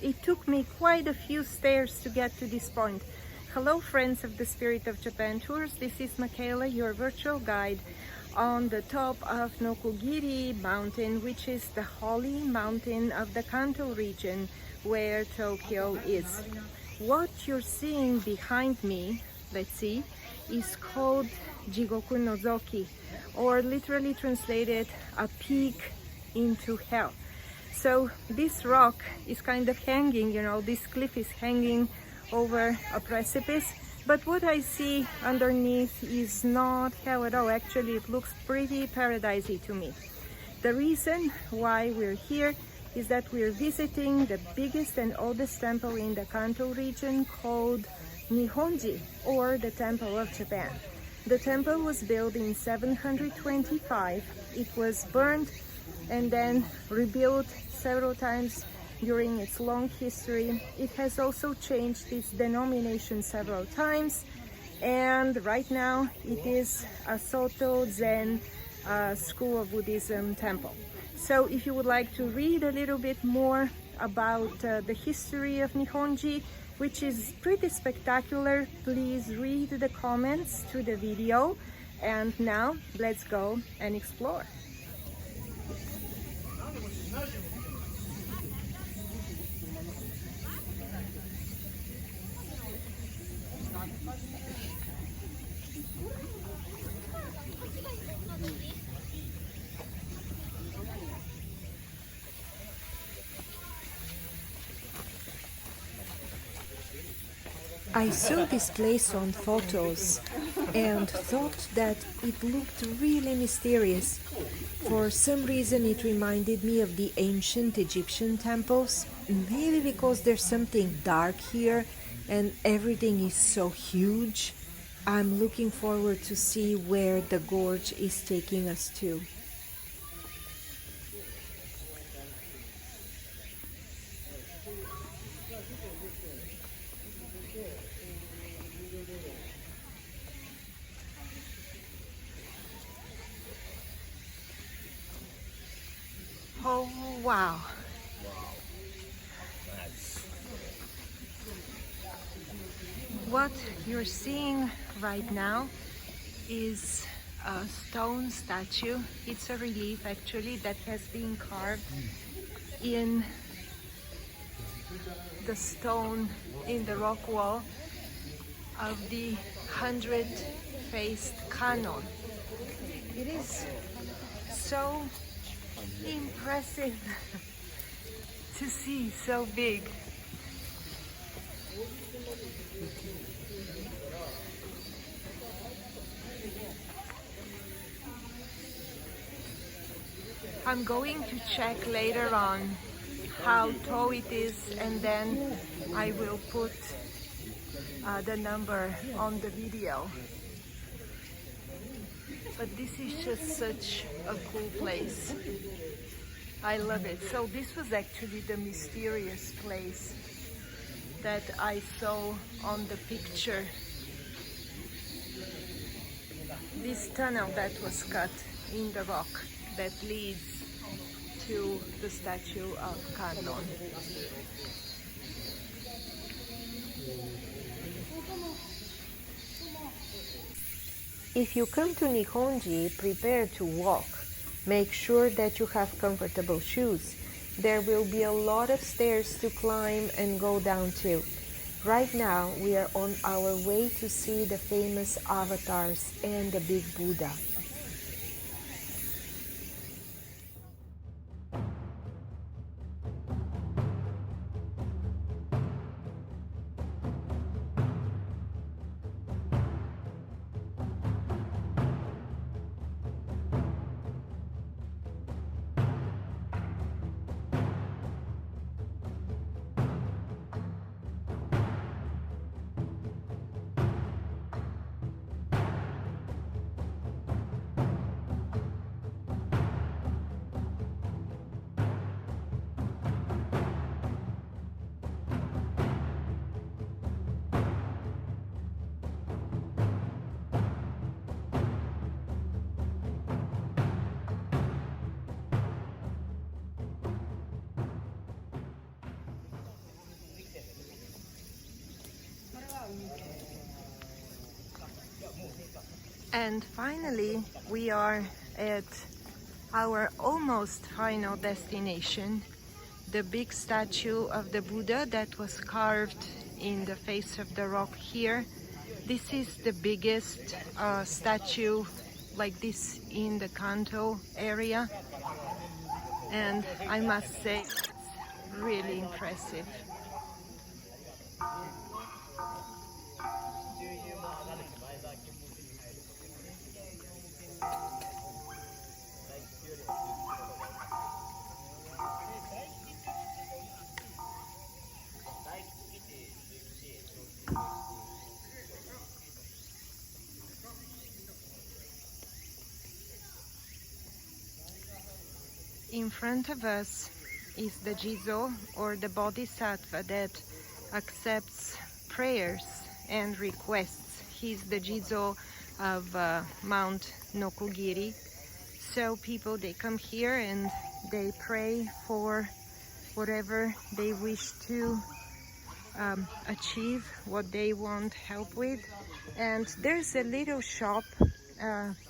it took me quite a few stairs to get to this point. Hello friends of the Spirit of Japan Tours, this is Michaela, your virtual guide on the top of Nokogiri mountain, which is the holy mountain of the Kantō region where Tokyo is. What you're seeing behind me, let's see, is called Jigoku no Zoki, or literally translated a peak into hell. So this rock is kind of hanging, you know, this cliff is hanging over a precipice, but what I see underneath is not hell at all. Actually, it looks pretty paradisey to me. The reason why we're here is that we're visiting the biggest and oldest temple in the Kantō region called Nihonji, or the Temple of Japan. The temple was built in 725. It was burned and then rebuilt several times during its long history. It has also changed its denomination several times, and right now it is a Soto Zen school of Buddhism temple. So if you would like to read a little bit more about the history of Nihonji, which is pretty spectacular, please read the comments to the video. And now let's go and explore. I saw this place on photos and thought that it looked really mysterious. For some reason it reminded me of the ancient Egyptian temples, maybe because there's something dark here and everything is so huge. I'm looking forward to see where the gorge is taking us to. Oh, wow. What you're seeing right now is a stone statue. It's a relief actually that has been carved in the stone in the rock wall of the 100-faced Kannon. It is so impressive to see, so big. I'm going to check later on how tall it is, and then I will put the number on the video. But this is just such a cool place. I love it. So this was actually the mysterious place that I saw on the picture. This tunnel that was cut in the rock that leads to the statue of Kannon. If you come to Nihonji, prepare to walk. Make sure that you have comfortable shoes. There will be a lot of stairs to climb and go down to. Right now, we are on our way to see the famous avatars and the big Buddha. And finally, we are at our almost final destination, the big statue of the Buddha that was carved in the face of the rock here. This is the biggest statue like this in the Kantō area, and I must say it's really impressive. In front of us is the Jizo, or the Bodhisattva that accepts prayers and requests. He's the Jizo of Mount Nokogiri. So people, they come here and they pray for whatever they wish to achieve, what they want help with. And there's a little shop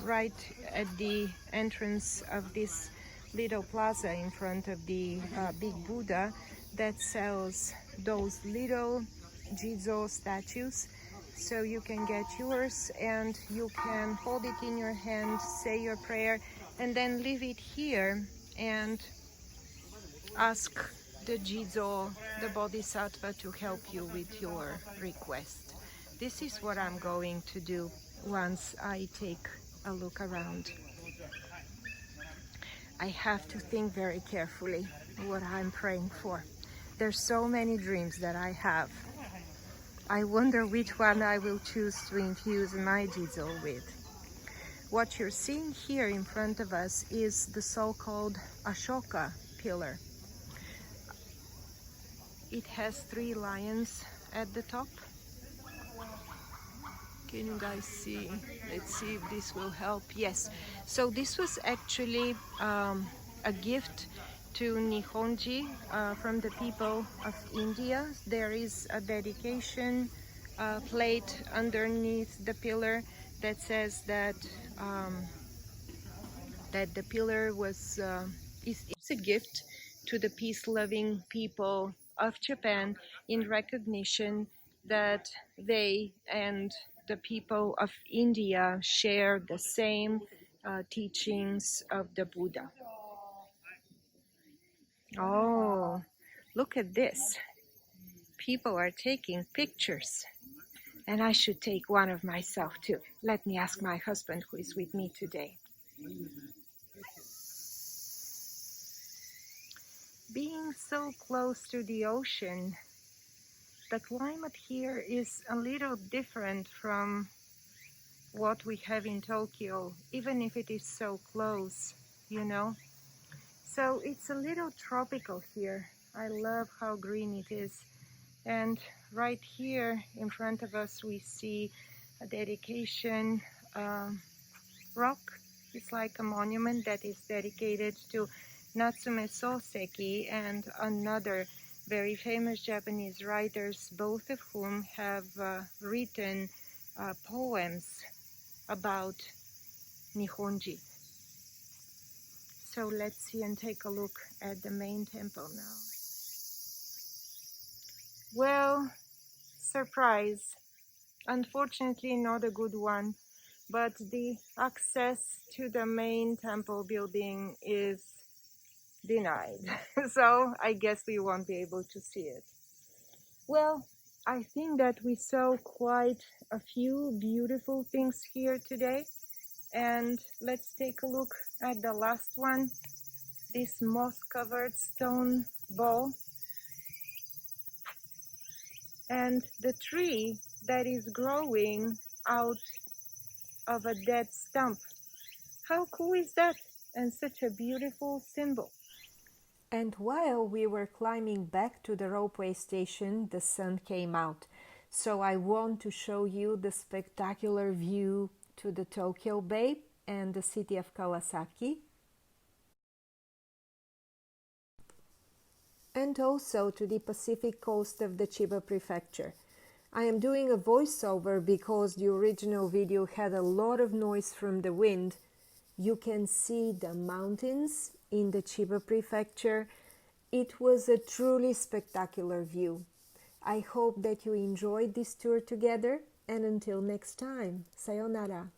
right at the entrance of this little plaza in front of the big Buddha that sells those little Jizo statues. So you can get yours and you can hold it in your hand, say your prayer, and then leave it here and ask the Jizo, the Bodhisattva, to help you with your request. This is what I'm going to do once I take a look around. I have to think very carefully what I'm praying for. There's so many dreams that I have. I wonder which one I will choose to infuse my Jizo with. What you're seeing here in front of us is the so-called Ashoka pillar. It has 3 lions at the top. Can you guys see? Let's see if this will help. Yes. So this was actually a gift to Nihonji from the people of India. There is a dedication plate underneath the pillar that says that that the pillar was is a gift to the peace-loving people of Japan in recognition that they and the people of India share the same teachings of the Buddha. Oh, look at this. People are taking pictures. And I should take one of myself too. Let me ask my husband, who is with me today. Being so close to the ocean, the climate here is a little different from what we have in Tokyo, even if it is so close, you know. So it's a little tropical here. I love how green it is. And right here in front of us we see a dedication rock. It's like a monument that is dedicated to Natsume Soseki and another very famous Japanese writers, both of whom have written poems about Nihonji. So let's see and take a look at the main temple now. Well, surprise. Unfortunately not a good one, but the access to the main temple building is denied. So I guess we won't be able to see it. Well, I think that we saw quite a few beautiful things here today. And let's take a look at the last one, this moss-covered stone ball. And the tree that is growing out of a dead stump. How cool is that? And such a beautiful symbol. And while we were climbing back to the ropeway station, the sun came out. So I want to show you the spectacular view to the Tokyo Bay and the city of Kawasaki. And also to the Pacific coast of the Chiba Prefecture. I am doing a voiceover because the original video had a lot of noise from the wind. You can see the mountains in the Chiba Prefecture. It was a truly spectacular view. I hope that you enjoyed this tour together, and until next time, sayonara.